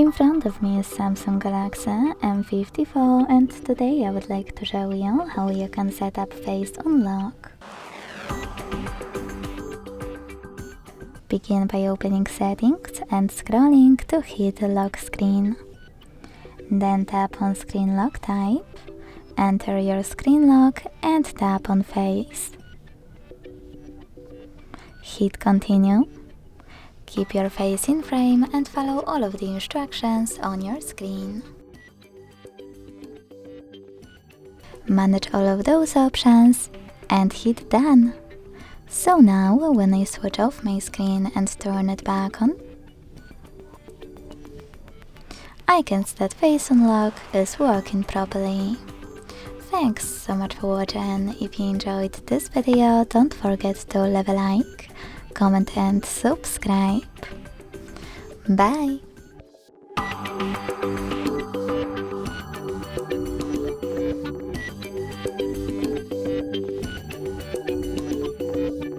In front of me is Samsung Galaxy M54 and today I would like to show you how you can set up face unlock. Begin by opening settings and scrolling to hit the lock screen. Then tap on screen lock type, enter your screen lock and tap on face. Hit continue. Keep your face in frame and follow all of the instructions on your screen. Manage all of those options and hit done. So now when I switch off my screen and turn it back on, I can see that face unlock is working properly. Thanks so much for watching. If you enjoyed this video, don't forget to leave a like, comment and subscribe. Bye!